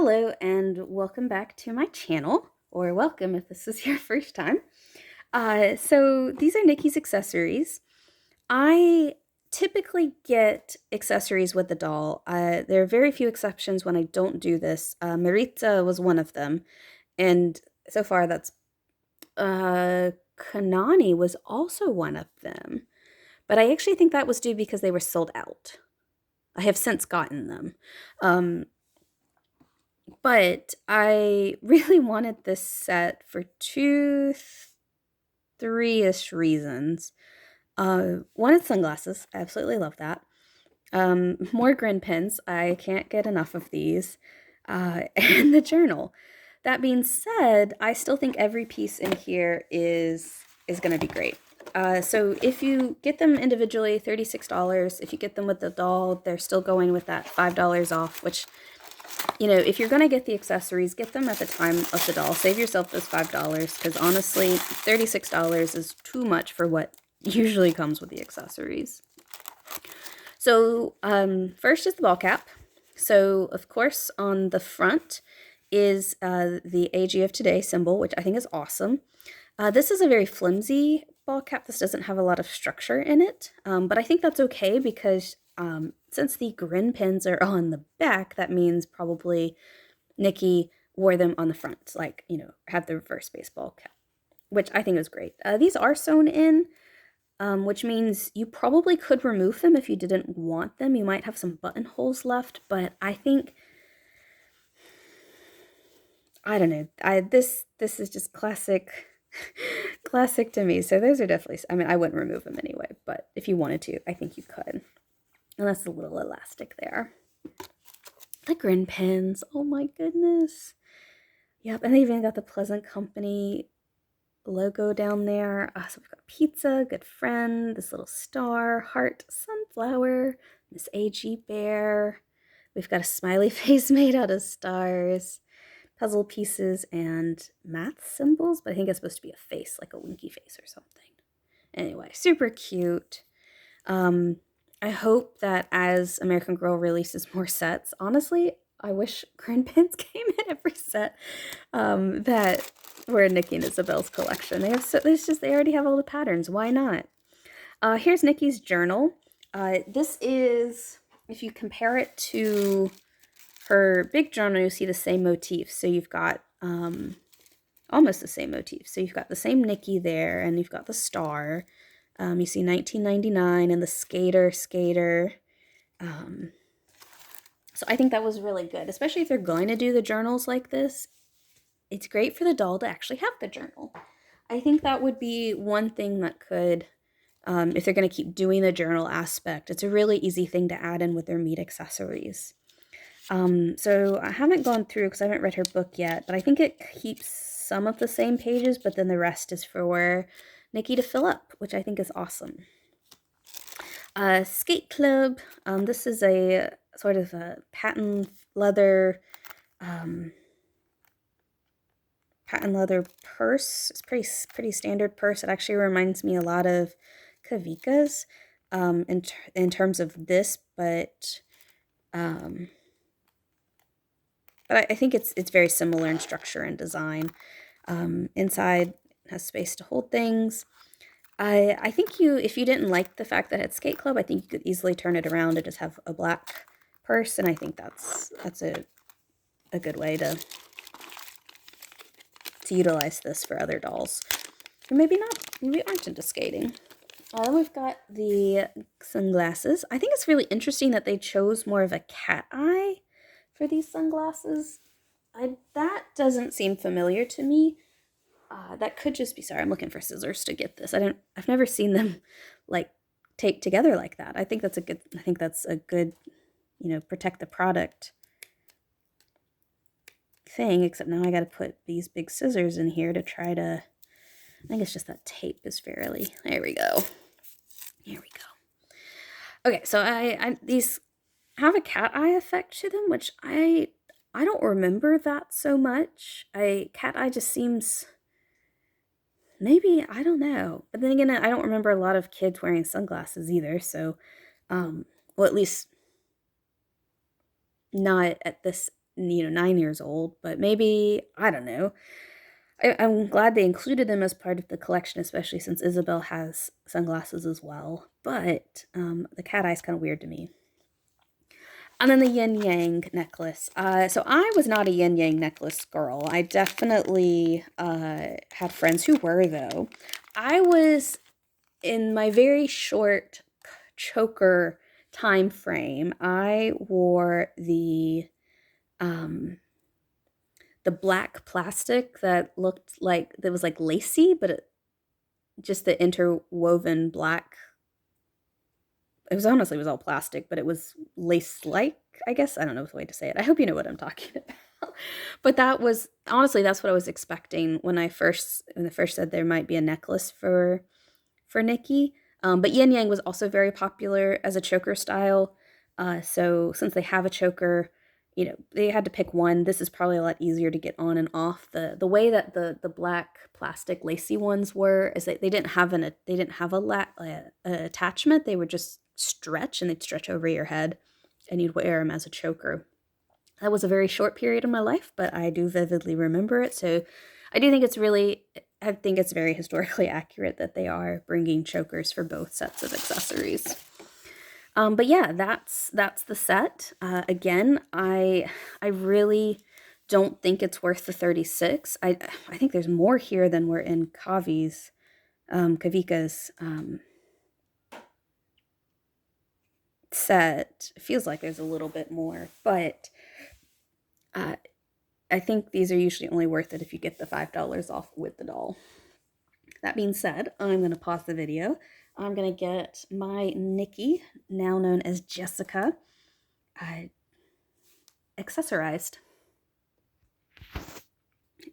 Hello and welcome back to my channel, or welcome if this is your first time. So these are Nicki's accessories. I typically get accessories with the doll. There are very few exceptions when I don't do this. Maritza was one of them, and so far that's Kanani was also one of them. But I actually think that was due because they were sold out. I have since gotten them. Um, But I really wanted this set for three-ish reasons. One is sunglasses. I absolutely love that. More grin pins. I can't get enough of these. And the journal. That being said, I still think every piece in here is going to be great. So if you get them individually, $36. If you get them with the doll, they're still going with that $5 off, which if you're going to get the accessories, get them at the time of the doll. Save yourself those $5 because honestly, $36 is too much for what usually comes with the accessories. So first is the ball cap. So of course on the front is the AG of today symbol, which I think is awesome. This is a very flimsy ball cap. This doesn't have a lot of structure in it, but I think that's okay because since the grin pins are on the back, that means probably Nicki wore them on the front, like, have the reverse baseball cap, which I think is great. These are sewn in, which means you probably could remove them if you didn't want them. You might have some buttonholes left, but I think, I don't know, this is just classic. Classic to me. So those are definitely, I mean, I wouldn't remove them anyway, but if you wanted to, I think you could. And that's a little elastic there. The grin pins. Oh my goodness. Yep, and they even got the Pleasant Company logo down there. So we've got pizza, good friend, this little star, heart, sunflower, Miss AG bear. We've got a smiley face made out of stars, puzzle pieces, and math symbols, but I think it's supposed to be a face, like a winky face or something. Anyway, super cute. I hope that as American Girl releases more sets, honestly, I wish grin pins came in every set that were in Nicki and Isabel's collection. They already have all the patterns. Why not? Here's Nicki's journal. This is, if you compare it to her big journal, you see the same motif. So you've got almost the same motif. So you've got the same Nicki there, and you've got the star. You see 1999 and the skater. So I think that was really good, especially if they're going to do the journals like this. It's great for the doll to actually have the journal. I think that would be one thing that could, if they're going to keep doing the journal aspect, it's a really easy thing to add in with their meat accessories. So I haven't gone through because I haven't read her book yet, but I think it keeps some of the same pages, but then the rest is for Nicki to fill up, which I think is awesome. Skate Club. This is a sort of a patent leather purse. It's pretty standard purse. It actually reminds me a lot of Kavika's in terms of this, but I think it's very similar in structure and design. Inside has space to hold things. I think if you didn't like the fact that it's Skate Club, I think you could easily turn it around and just have a black purse, and I think that's a good way to utilize this for other dolls. Or maybe not. Maybe aren't into skating. Then we've got the sunglasses. I think it's really interesting that they chose more of a cat eye for these sunglasses. That doesn't seem familiar to me. That could just be, sorry, I'm looking for scissors to get this. I've never seen them like taped together like that. I think that's a good, protect the product thing, except now I got to put these big scissors in here to try to, I think it's just that tape is fairly, there we go. Here we go. Okay, so these have a cat eye effect to them, which I don't remember that so much. Cat eye just seems, maybe, I don't know. But then again, I don't remember a lot of kids wearing sunglasses either, so, well, at least not at this 9 years old, but maybe, I don't know. I'm glad they included them as part of the collection, especially since Isabel has sunglasses as well. But the cat eye's kind of weird to me. And then the yin yang necklace. So I was not a yin yang necklace girl. I definitely had friends who were, though. I was in my very short choker time frame. I wore the black plastic that looked like that was like lacy, but just the interwoven black. It was all plastic, but it was lace-like, I guess. I don't know the way to say it. I hope you know what I'm talking about. But that was honestly that's what I was expecting when I first said there might be a necklace for Nicki. But yin yang was also very popular as a choker style. So since they have a choker, they had to pick one. This is probably a lot easier to get on and off. The way that the black plastic lacy ones were is that they didn't have a attachment. They would just stretch, and they'd stretch over your head, and you'd wear them as a choker. That was a very short period of my life, but I do vividly remember it. So I do think I think it's very historically accurate that they are bringing chokers for both sets of accessories. But yeah, that's the set. Again, I really don't think it's worth the 36. I think there's more here than were in Kavika's set. It feels like there's a little bit more, but I think these are usually only worth it if you get the $5 off with the doll. That being said, I'm going to pause the video. I'm going to get my Nicki, now known as Jessica, accessorized.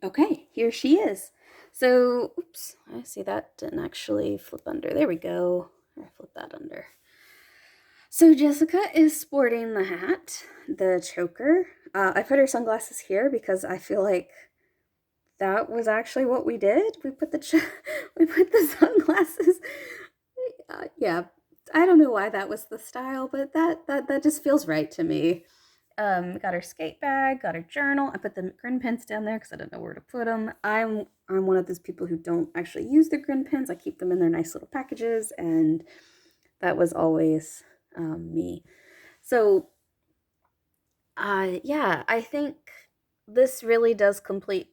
Okay, here she is. So, oops, I see that didn't actually flip under. There we go. I flip that under. So Jessica is sporting the hat, the choker. I put her sunglasses here because I feel like that was actually what we did. We put the sunglasses. Yeah, I don't know why that was the style, but that just feels right to me. Got her skate bag, got her journal. I put the grin pins down there because I didn't know where to put them. I'm one of those people who don't actually use the grin pins. I keep them in their nice little packages, and that was always me. So, yeah, I think this really does complete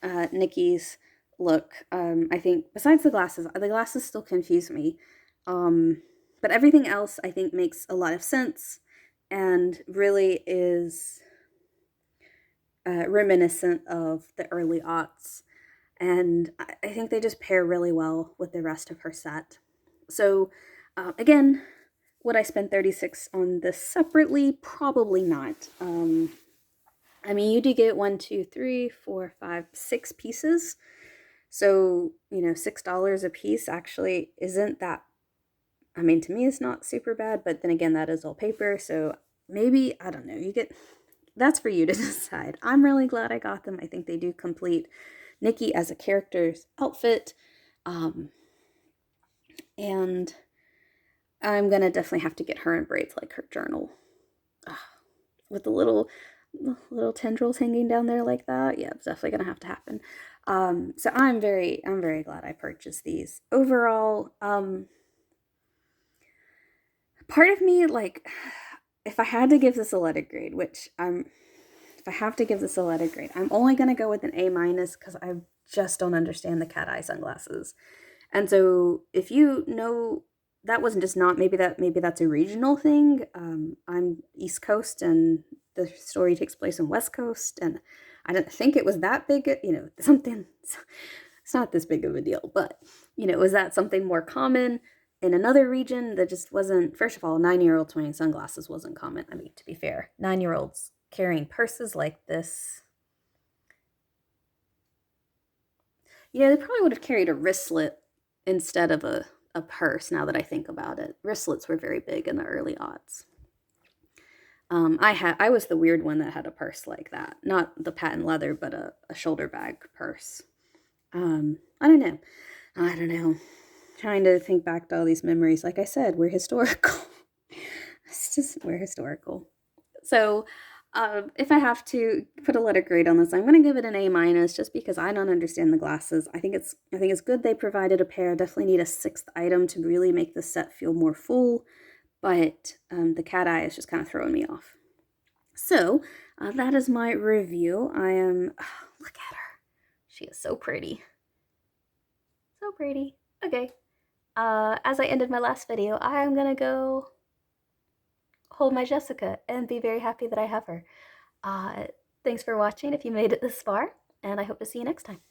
Nicki's look. I think besides the glasses still confuse me. But everything else I think makes a lot of sense and really is reminiscent of the early aughts. And I think they just pair really well with the rest of her set. So, again, would I spend 36 on this separately? Probably not. I mean, you do get 1, 2, 3, 4, 5, 6 pieces. So, $6 a piece actually isn't that, I mean, to me, it's not super bad, but then again, that is all paper. So maybe, I don't know, that's for you to decide. I'm really glad I got them. I think they do complete Nicki as a character's outfit. And I'm going to definitely have to get her in braids like her journal. With the little tendrils hanging down there like that. Yeah, it's definitely going to have to happen. So I'm very glad I purchased these. Overall, part of me, like, if I had to give this a letter grade, if I have to give this a letter grade, I'm only going to go with an A- because I just don't understand the cat eye sunglasses. And so if you know, that wasn't just not, maybe that's a regional thing. I'm East Coast and the story takes place in West Coast, and I didn't think it was that big, something, it's not this big of a deal, but, was that something more common in another region that just wasn't? First of all, 9-year-olds wearing sunglasses wasn't common. I mean, to be fair, 9-year-olds carrying purses like this, they probably would have carried a wristlet instead of a purse, now that I think about it. Wristlets were very big in the early aughts. I was the weird one that had a purse like that. Not the patent leather, but a shoulder bag purse. I don't know. Trying to think back to all these memories. Like I said, we're historical. We're historical. So, If I have to put a letter grade on this, I'm gonna give it an A minus just because I don't understand the glasses. I think it's good they provided a pair. Definitely need a sixth item to really make the set feel more full, but the cat eye is just kind of throwing me off. So that is my review. I am look at her. She is so pretty. So pretty. Okay. As I ended my last video, I am gonna go hold my Jessica and be very happy that I have her. Uh, Thanks for watching if you made it this far, and I hope to see you next time.